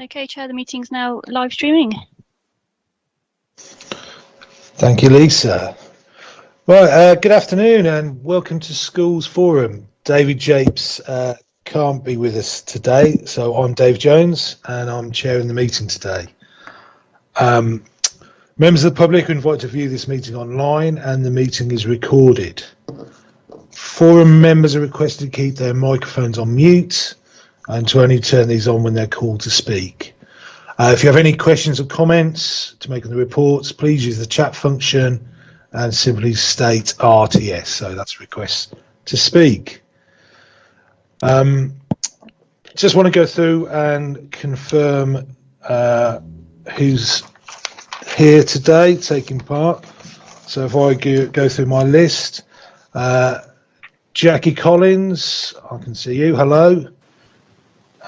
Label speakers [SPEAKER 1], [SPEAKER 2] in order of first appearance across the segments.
[SPEAKER 1] Okay, Chair, the meeting's now live streaming.
[SPEAKER 2] Thank you, Lisa. Right, good afternoon and welcome to Schools Forum. David Japes can't be with us today, so I'm Dave Jones and I'm chairing the meeting today. Members of the public are invited to view this meeting online and the meeting is recorded. Forum members are requested to keep their microphones on mute and to only turn these on when they're called to speak. If you have any questions or comments to make on the reports, please use the chat function and simply state RTS, so that's request to speak. Just want to go through and confirm who's here today taking part. So if I go through my list, Jackie Collins, I can see you, hello.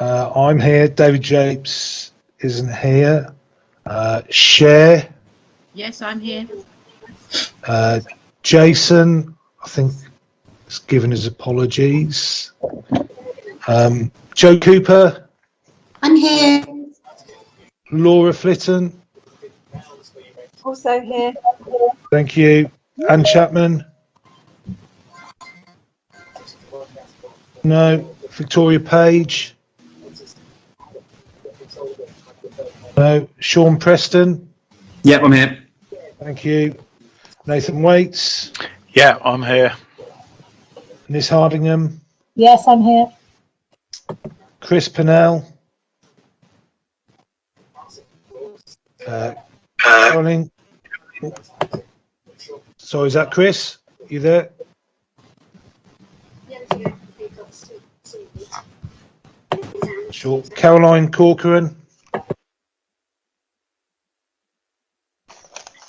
[SPEAKER 2] I'm here, David Japes isn't here. Cher.
[SPEAKER 3] Yes, I'm here.
[SPEAKER 2] Jason, I think, has given his apologies. Joe Cooper.
[SPEAKER 4] I'm here.
[SPEAKER 2] Laura Flitton.
[SPEAKER 4] Also here.
[SPEAKER 2] Thank you. Anne Chapman. No. Victoria Page. No. Sean Preston.
[SPEAKER 5] Yep, I'm here.
[SPEAKER 2] Thank you. Nathan Waits.
[SPEAKER 6] Yeah, I'm here.
[SPEAKER 2] Liz Hardingham.
[SPEAKER 4] Yes, I'm here.
[SPEAKER 2] Chris Pennell. Caroline. Sorry, is that Chris? You there? Sure. Caroline Corcoran.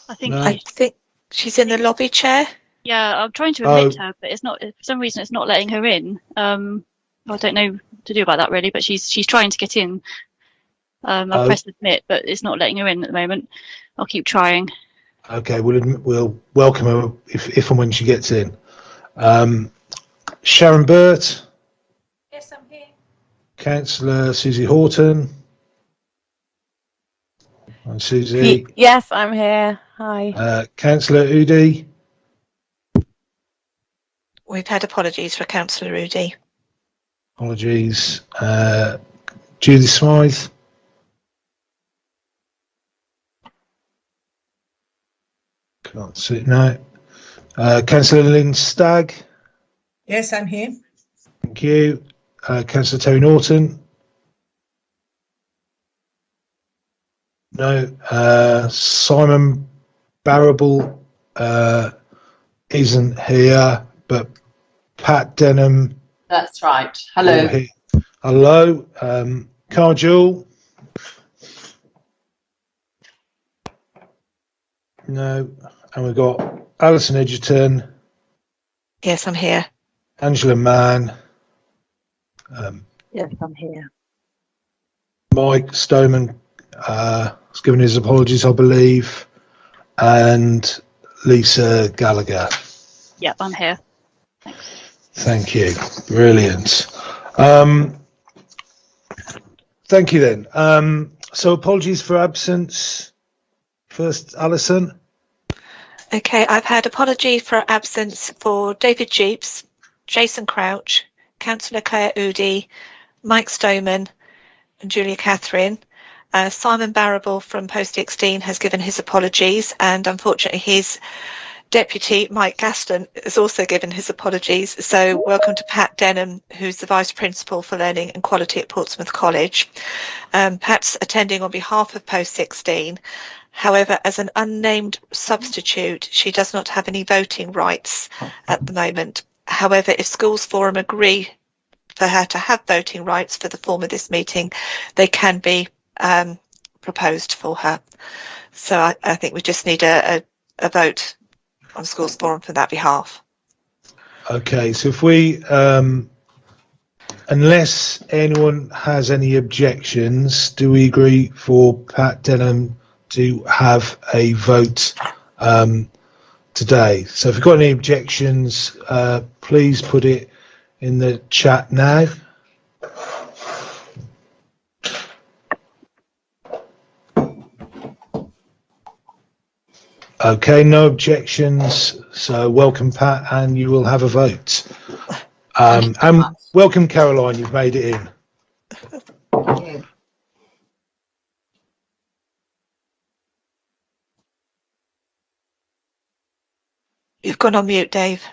[SPEAKER 1] I think
[SPEAKER 7] she's in the lobby, Chair.
[SPEAKER 1] Yeah, I'm trying to admit her, but it's not. For some reason, it's not letting her in. I don't know what to do about that really, but she's trying to get in. I've pressed admit, but it's not letting her in at the moment. I'll keep trying.
[SPEAKER 2] Okay, we'll welcome her if and when she gets in. Sharon Burt.
[SPEAKER 4] Yes, I'm here.
[SPEAKER 2] Councillor Susie Horton. And Susie.
[SPEAKER 8] Yes, I'm here. Hi.
[SPEAKER 2] Councillor Udi.
[SPEAKER 7] We've had apologies for Councillor Rudy.
[SPEAKER 2] Apologies. Judy Smythe. Can't see it now. Councillor Lynn Stagg.
[SPEAKER 3] Yes, I'm here.
[SPEAKER 2] Thank you. Councillor Terry Norton. No. Simon Barrable isn't here, but Pat Denham.
[SPEAKER 3] That's right. Hello.
[SPEAKER 2] Hello. Carl Jewell. No. And we've got Alison Edgerton.
[SPEAKER 7] Yes, I'm here.
[SPEAKER 2] Angela Mann.
[SPEAKER 8] Yes, I'm here.
[SPEAKER 2] Mike Stoneman has given his apologies, I believe. And Lisa Gallagher.
[SPEAKER 1] Yep, I'm here. Thanks.
[SPEAKER 2] Thank you. Brilliant. Thank you then. So apologies for absence. First, Alison.
[SPEAKER 7] Okay, I've had apology for absence for David Jeeps, Jason Crouch, Councillor Claire Udi, Mike Stoneman and Julia Catherine. Simon Barrable from Post 16 has given his apologies, and unfortunately his deputy, Mike Gaston, has also given his apologies. So welcome to Pat Denham, who's the Vice Principal for Learning and Quality at Portsmouth College. Pat's attending on behalf of Post 16. However, as an unnamed substitute, she does not have any voting rights at the moment. However, if Schools Forum agree for her to have voting rights for the form of this meeting, they can be proposed for her. So I think we just need a vote on Schools Forum for that behalf.
[SPEAKER 2] Okay, so if we, unless anyone has any objections, do we agree for Pat Denham to have a vote today? So if you've got any objections, please put it in the chat now. Okay, no objections. So welcome, Pat, and you will have a vote. And welcome, Caroline. You've made it in.
[SPEAKER 3] Yeah.
[SPEAKER 7] You've gone on mute, Dave.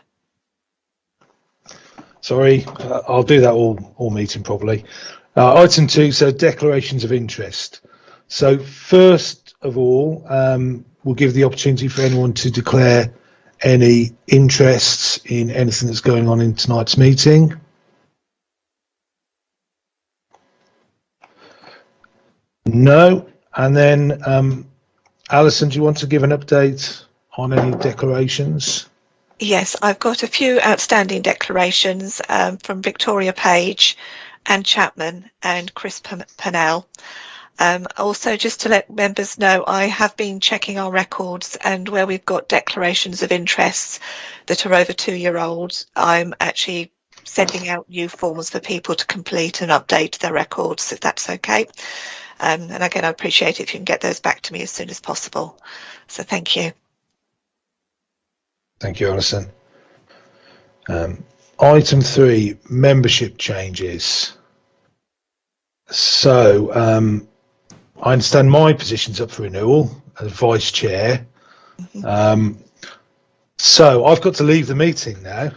[SPEAKER 2] Sorry, I'll do that all meeting probably. Item 2, so declarations of interest. So first of all, we'll give the opportunity for anyone to declare any interests in anything that's going on in tonight's meeting. No. And then, Alison, do you want to give an update on any declarations?
[SPEAKER 7] Yes, I've got a few outstanding declarations from Victoria Page, Anne Chapman and Chris Pennell. Also, just to let members know, I have been checking our records, and where we've got declarations of interests that are over 2-year-olds, I'm actually sending out new forms for people to complete and update their records, if that's okay. And again, I appreciate it if you can get those back to me as soon as possible. So thank you.
[SPEAKER 2] Thank you, Alison. Item 3, membership changes. So I understand my position's up for renewal as vice chair. So I've got to leave the meeting now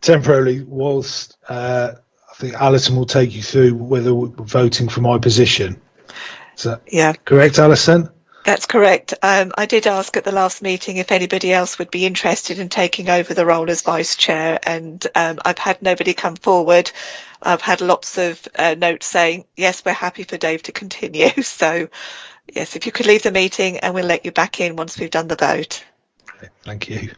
[SPEAKER 2] temporarily, whilst I think Alison will take you through whether we're voting for my position. Is that correct, Alison?
[SPEAKER 7] That's correct. I did ask at the last meeting if anybody else would be interested in taking over the role as vice chair, and I've had nobody come forward. I've had lots of notes saying, yes, we're happy for Dave to continue. So, yes, if you could leave the meeting and we'll let you back in once we've done the vote.
[SPEAKER 2] Okay, thank you.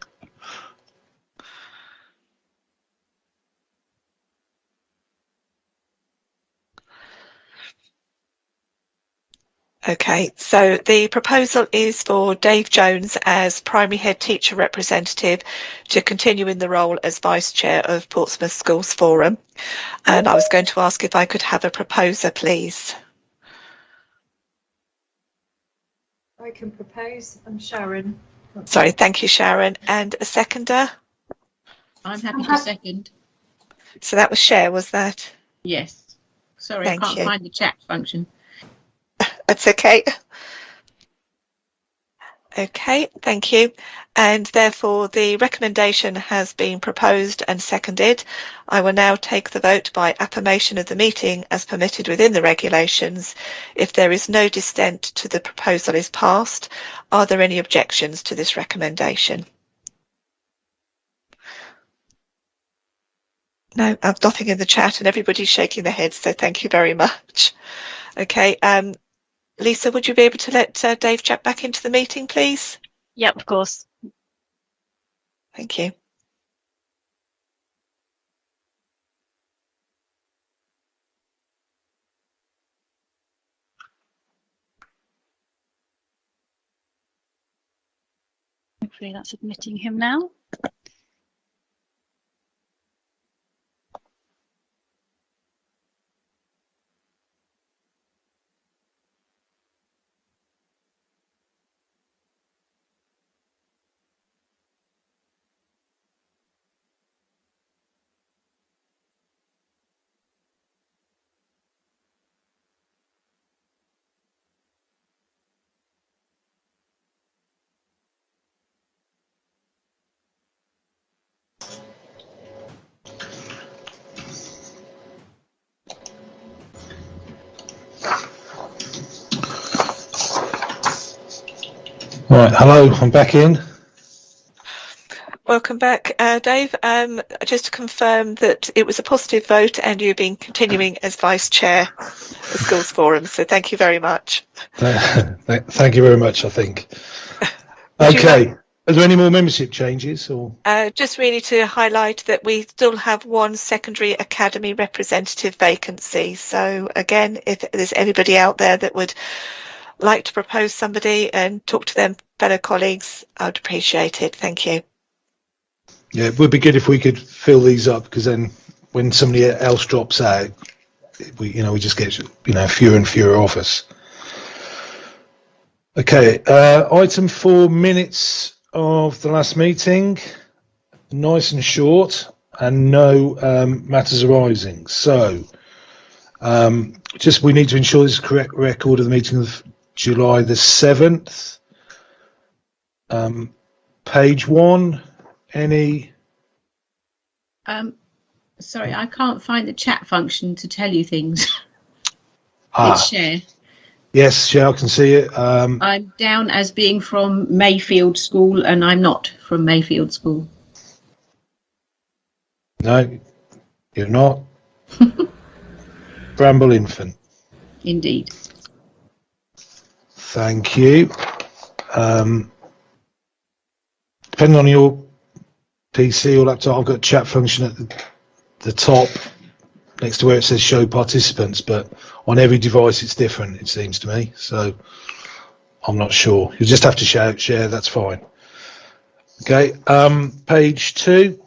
[SPEAKER 7] Okay, so the proposal is for Dave Jones as primary head teacher representative to continue in the role as vice chair of Portsmouth Schools Forum. And I was going to ask if I could have a proposer, please.
[SPEAKER 4] I can propose. I'm Sharon.
[SPEAKER 7] Sorry, thank you, Sharon. And a seconder?
[SPEAKER 3] I'm happy to second.
[SPEAKER 7] So that was Cher, was that?
[SPEAKER 3] Yes. Sorry,
[SPEAKER 7] Thank
[SPEAKER 3] I can't
[SPEAKER 7] you.
[SPEAKER 3] find the chat function.
[SPEAKER 7] That's okay. Okay, thank you. And therefore the recommendation has been proposed and seconded. I will now take the vote by affirmation of the meeting as permitted within the regulations. If there is no dissent to the proposal is passed, are there any objections to this recommendation? No, I've nothing in the chat and everybody's shaking their heads, so thank you very much. Okay, Lisa, would you be able to let Dave Jack back into the meeting, please?
[SPEAKER 1] Yep, of course.
[SPEAKER 7] Thank you.
[SPEAKER 1] Hopefully that's admitting him now.
[SPEAKER 2] Right, hello, I'm back in.
[SPEAKER 7] Welcome back, Dave. Just to confirm that it was a positive vote and you've been continuing as Vice Chair of Schools Forum, so thank you very much.
[SPEAKER 2] Thank you very much, I think. Okay, are there any more membership changes? Or
[SPEAKER 7] just really to highlight that we still have one secondary academy representative vacancy. So again, if there's anybody out there that would like to propose somebody and talk to them fellow colleagues, I would appreciate it. Thank you.
[SPEAKER 2] Yeah, it would be good if we could fill these up, because then when somebody else drops out, we just get fewer and fewer of us. Okay, item 4, minutes of the last meeting. Nice and short, and no matters arising. So, we need to ensure this is a correct record of the meeting of July the 7th. Page 1, any?
[SPEAKER 3] Sorry, I can't find the chat function to tell you things. It's share.
[SPEAKER 2] Yes, Share, I can see it.
[SPEAKER 3] I'm down as being from Mayfield School, and I'm not from Mayfield School.
[SPEAKER 2] No, you're not. Bramble Infant.
[SPEAKER 3] Indeed.
[SPEAKER 2] Thank you. Depending on your PC or laptop, I've got a chat function at the top next to where it says show participants, but on every device it's different, it seems to me. So I'm not sure. You just have to share, that's fine. Okay, page 2.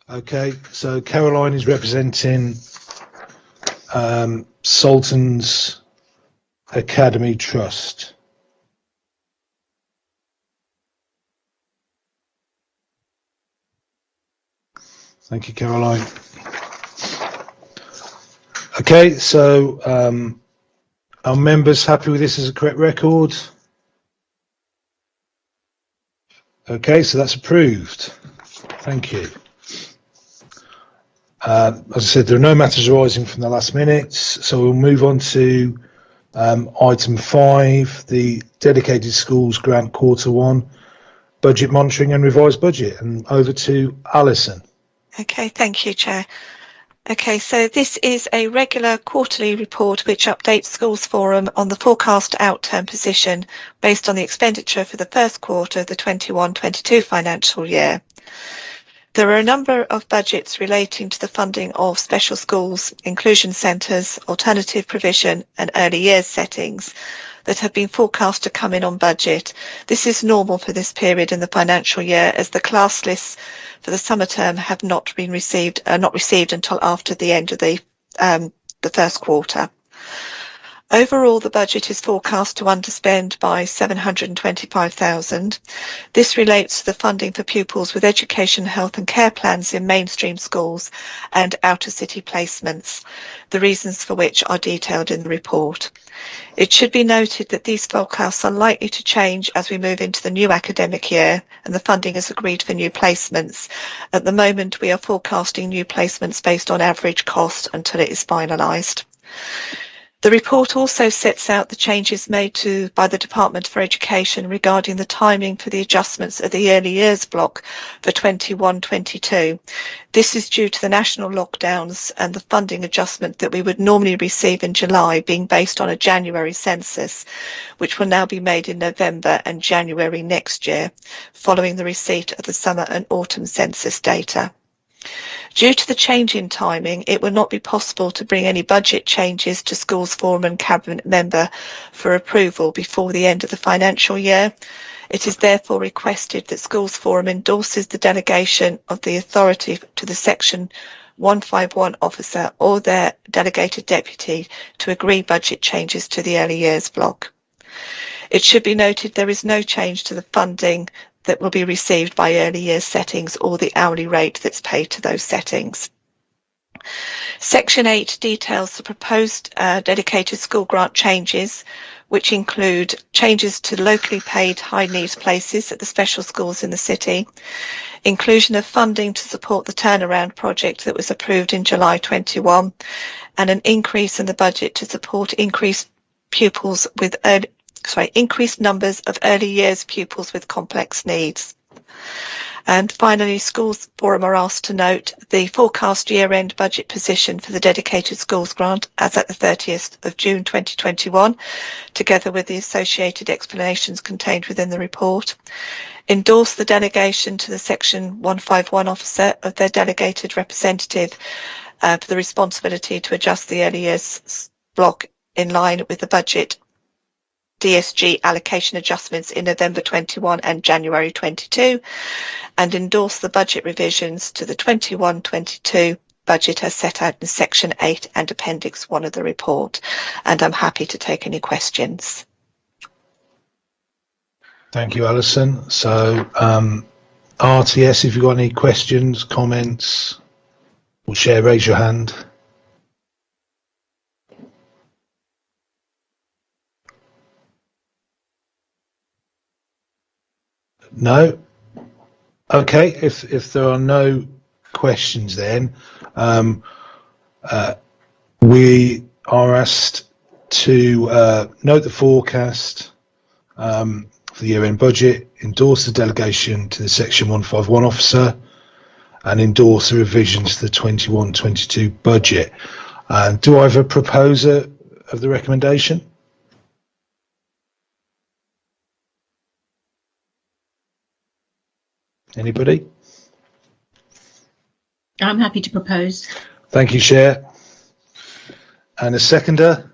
[SPEAKER 2] Okay, so Caroline is representing Sultan's Academy Trust. Thank you, Caroline. Okay, so are members happy with this as a correct record? Okay, so that's approved. Thank you. As I said, there are no matters arising from the last minutes, so we'll move on to item 5, the Dedicated Schools Grant Quarter 1, Budget Monitoring and Revised Budget. And over to Alison.
[SPEAKER 7] Okay, thank you, Chair. Okay, so this is a regular quarterly report which updates Schools Forum on the forecast outturn position based on the expenditure for the first quarter of the 21-22 financial year. There are a number of budgets relating to the funding of special schools, inclusion centres, alternative provision and early years settings that have been forecast to come in on budget. This is normal for this period in the financial year, as the class lists for the summer term have not been received until after the end of the first quarter. Overall, the budget is forecast to underspend by £725,000. This relates to the funding for pupils with education, health and care plans in mainstream schools and outer-city placements, the reasons for which are detailed in the report. It should be noted that these forecasts are likely to change as we move into the new academic year and the funding is agreed for new placements. At the moment, we are forecasting new placements based on average cost until it is finalised. The report also sets out the changes made by the Department for Education regarding the timing for the adjustments of the early years block for 21-22. This is due to the national lockdowns and the funding adjustment that we would normally receive in July being based on a January census, which will now be made in November and January next year, following the receipt of the summer and autumn census data. Due to the change in timing, it will not be possible to bring any budget changes to Schools Forum and Cabinet member for approval before the end of the financial year. It is therefore requested that Schools Forum endorses the delegation of the authority to the Section 151 officer or their delegated deputy to agree budget changes to the early years block. It should be noted there is no change to the funding that will be received by early years settings or the hourly rate that's paid to those settings. Section 8 details the proposed dedicated school grant changes, which include changes to locally paid high needs places at the special schools in the city, inclusion of funding to support the turnaround project that was approved in July 21, and an increase in the budget to support increased numbers of early years pupils with complex needs. And finally, Schools Forum are asked to note the forecast year-end budget position for the dedicated schools grant as at the 30th of June 2021, together with the associated explanations contained within the report. Endorse the delegation to the Section 151 officer of their delegated representative for the responsibility to adjust the early years block in line with the budget DSG allocation adjustments in November 21 and January 22, and endorse the budget revisions to the 21-22 budget as set out in Section 8 and Appendix 1 of the report. And I'm happy to take any questions.
[SPEAKER 2] Thank you, Alison. So, RTS, if you've got any questions, comments, or share, raise your hand. No? Okay, if there are no questions then, we are asked to note the forecast for the year-end budget, endorse the delegation to the Section 151 officer, and endorse the revisions to the 21-22 budget. Do I have a proposer of the recommendation? Anybody?
[SPEAKER 3] I'm happy to propose.
[SPEAKER 2] Thank you, Chair. And a seconder?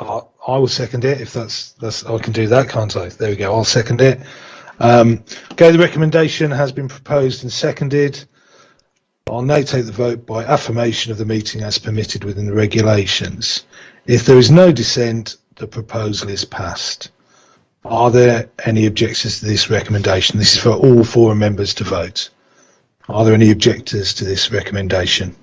[SPEAKER 2] I will second it if that's I can do that, can't I? There we go. I'll second it. Okay, the recommendation has been proposed and seconded. I'll now take the vote by affirmation of the meeting as permitted within the regulations. If there is no dissent, the proposal is passed. Are there any objectors to this recommendation? This is for all forum members to vote. Are there any objectors to this recommendation?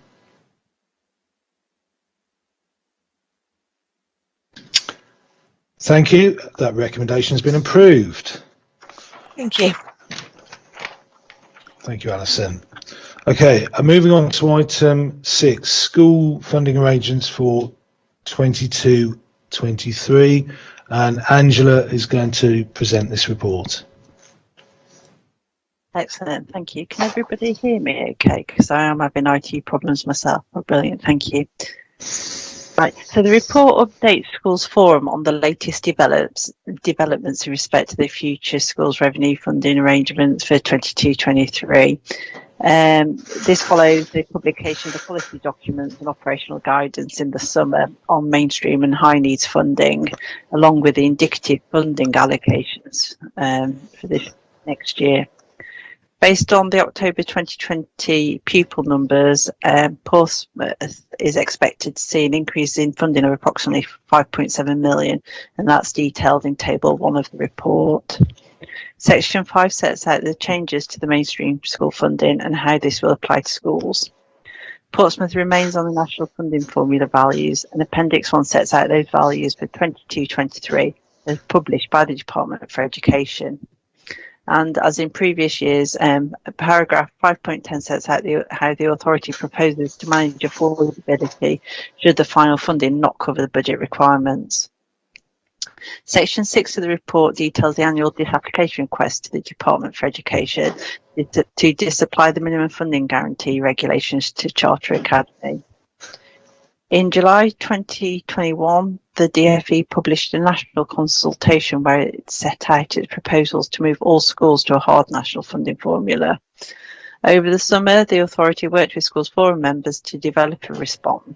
[SPEAKER 2] Thank you. That recommendation has been approved.
[SPEAKER 7] Thank you.
[SPEAKER 2] Thank you, Alison. Okay, moving on to item 6, school funding arrangements for 22-23, and Angela is going to present this report.
[SPEAKER 8] Excellent, thank you. Can everybody hear me okay? Because I am having IT problems myself. Oh, brilliant, thank you. Right, so the report updates Schools Forum on the latest developments in respect to the future schools revenue funding arrangements for 22-23. This follows the publication of the policy documents and operational guidance in the summer on mainstream and high needs funding, along with the indicative funding allocations for this next year. Based on the October 2020 pupil numbers, Portsmouth is expected to see an increase in funding of approximately 5.7 million, and that's detailed in Table 1 of the report. Section 5 sets out the changes to the mainstream school funding and how this will apply to schools. Portsmouth remains on the national funding formula values, and Appendix 1 sets out those values for 22-23 as published by the Department for Education. And as in previous years, paragraph 5.10 sets out how the authority proposes to manage affordability should the final funding not cover the budget requirements. Section 6 of the report details the annual disapplication request to the Department for Education to disapply the minimum funding guarantee regulations to Charter Academy. In July 2021, the DfE published a national consultation where it set out its proposals to move all schools to a hard national funding formula. Over the summer, the authority worked with Schools Forum members to develop a response,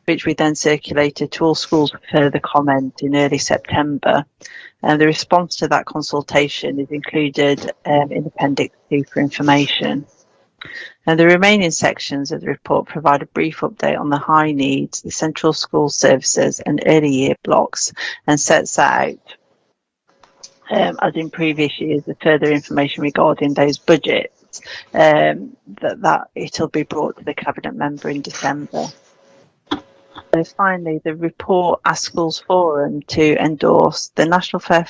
[SPEAKER 8] which we then circulated to all schools for further comment in early September. And the response to that consultation is included in Appendix 2 for information. And the remaining sections of the report provide a brief update on the high needs, the central school services and early year blocks, and sets out, as in previous years, the further information regarding those budgets, that it'll be brought to the Cabinet member in December. So finally, the report asks Schools Forum to endorse the National Fair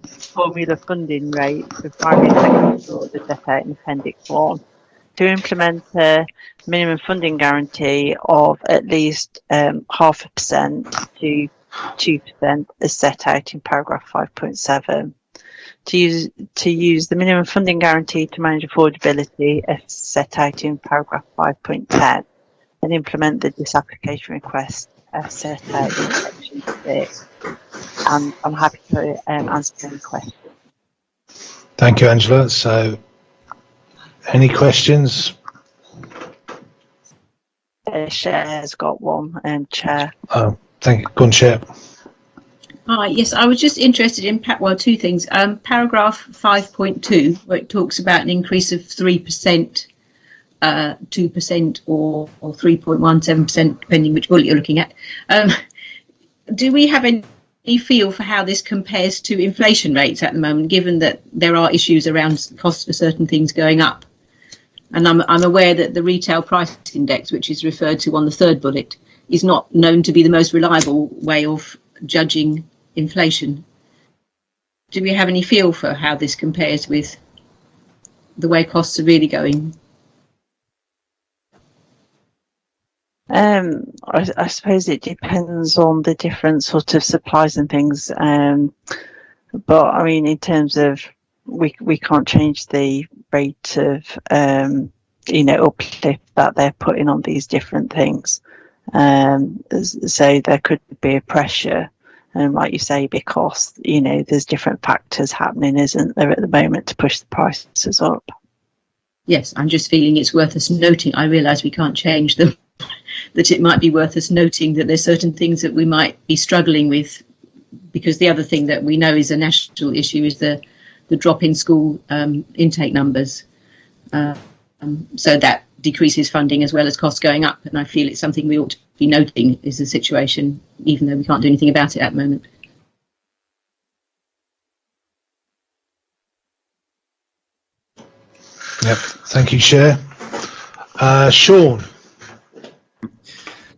[SPEAKER 8] Formula funding rate for primary and secondary schools as set out in Appendix 1, to implement a minimum funding guarantee of at least 0.5% to 2% as set out in paragraph 5.7. To use the minimum funding guarantee to manage affordability as set out in paragraph 5.10, and implement the disapplication request as set out in section 6. And I'm happy to answer any questions.
[SPEAKER 2] Thank you, Angela. So, any questions
[SPEAKER 8] Cher's got one, Chair.
[SPEAKER 2] Oh, thank you. Go on, Chair.
[SPEAKER 3] Hi, yes, I was just interested in two things. Paragraph 5.2, where it talks about an increase of 3%, 2%, or 3.17%, depending which bullet you're looking at. Do we have any feel for how this compares to inflation rates at the moment, given that there are issues around costs for certain things going up? And I'm aware that the retail price index, which is referred to on the third bullet, is not known to be the most reliable way of judging inflation. Do we have any feel for how this compares with the way costs are really going?
[SPEAKER 8] I suppose it depends on the different sort of supplies and things. But I mean, in terms of we can't change the rate of uplift that they're putting on these different things. So there could be a pressure, like you say, because there's different factors happening, isn't there, at the moment, to push the prices up.
[SPEAKER 3] Yes, I'm just feeling it's worth us noting. I realise we can't change them. That it might be worth us noting that there's certain things that we might be struggling with, because the other thing that we know is a national issue is the drop in school intake numbers. So that decreases funding as well as costs going up. And I feel it's something we ought to be noting is the situation, even though we can't do anything about it at the moment.
[SPEAKER 2] Yep. Thank you, Chair. Sean.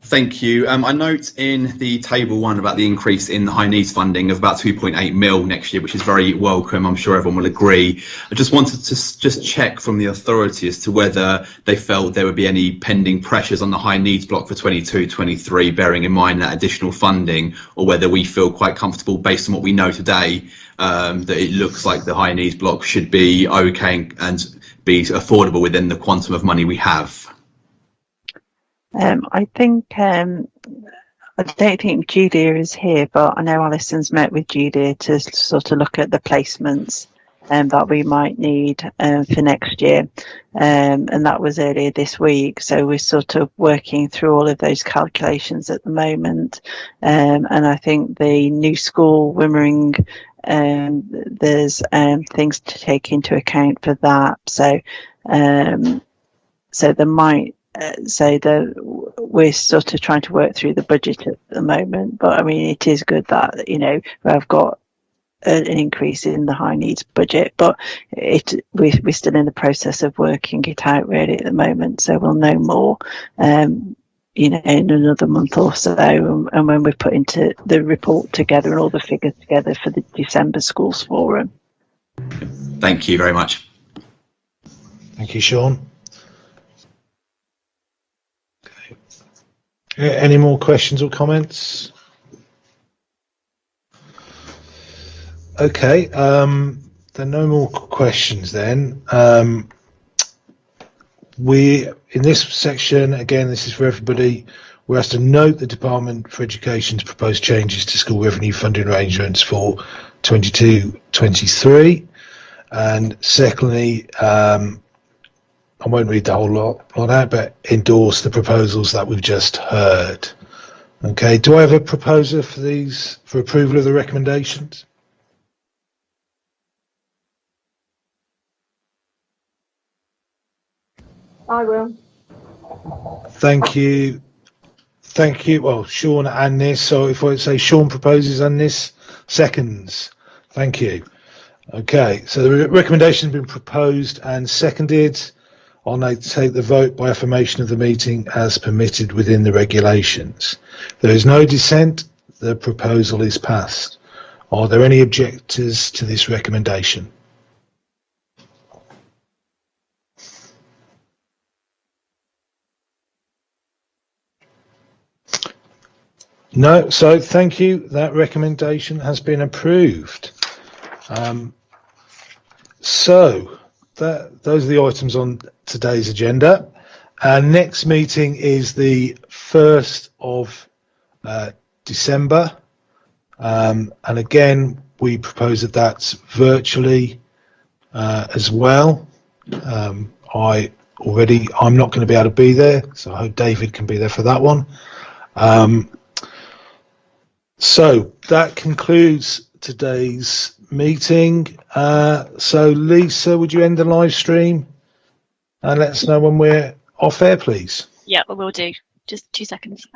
[SPEAKER 5] Thank you. I note in the table 1 about the increase in the high needs funding of about 2.8 mil next year, which is very welcome. I'm sure everyone will agree. I just wanted to just check from the authority as to whether they felt there would be any pending pressures on the high needs block for 22-23, bearing in mind that additional funding, or whether we feel quite comfortable based on what we know today, that it looks like the high needs block should be okay and be affordable within the quantum of money we have.
[SPEAKER 8] I think I don't think Julia is here, but I know Alison's met with Julia to sort of look at the placements that we might need for next year, and that was earlier this week. So we're sort of working through all of those calculations at the moment, and I think the new school Wimmering, there's things to take into account for that. So there might. We're sort of trying to work through the budget at the moment, but I mean, it is good that we've got an increase in the high needs budget, but we're still in the process of working it out really at the moment. So we'll know more, in another month or so, and when we put into the report together and all the figures together for the December schools forum.
[SPEAKER 5] Thank you very much.
[SPEAKER 2] Thank you, Sean. Any more questions or comments? Okay, there are no more questions then. In this section, again, this is for everybody, we're asked to note the Department for Education's proposed changes to school revenue funding arrangements for 22-23. And secondly, I won't read the whole lot out, but endorse the proposals that we've just heard. Okay, do I have a proposer for approval of the recommendations?
[SPEAKER 4] I will.
[SPEAKER 2] Thank you. Well, Sean and this. So if I say Sean proposes and this seconds. Thank you. Okay, so the recommendation has been proposed and seconded. I'll now take the vote by affirmation of the meeting as permitted within the regulations. There is no dissent. The proposal is passed. Are there any objectors to this recommendation? No, so thank you. That recommendation has been approved. Those are the items on today's agenda. Our next meeting is the 1st of December. And again, we propose that that's virtually as well. I already. I'm not going to be able to be there, so I hope David can be there for that one. So that concludes today's meeting. So Lisa, would you end the live stream and let us know when we're off air, please?
[SPEAKER 1] Yeah, I will do. Just 2 seconds.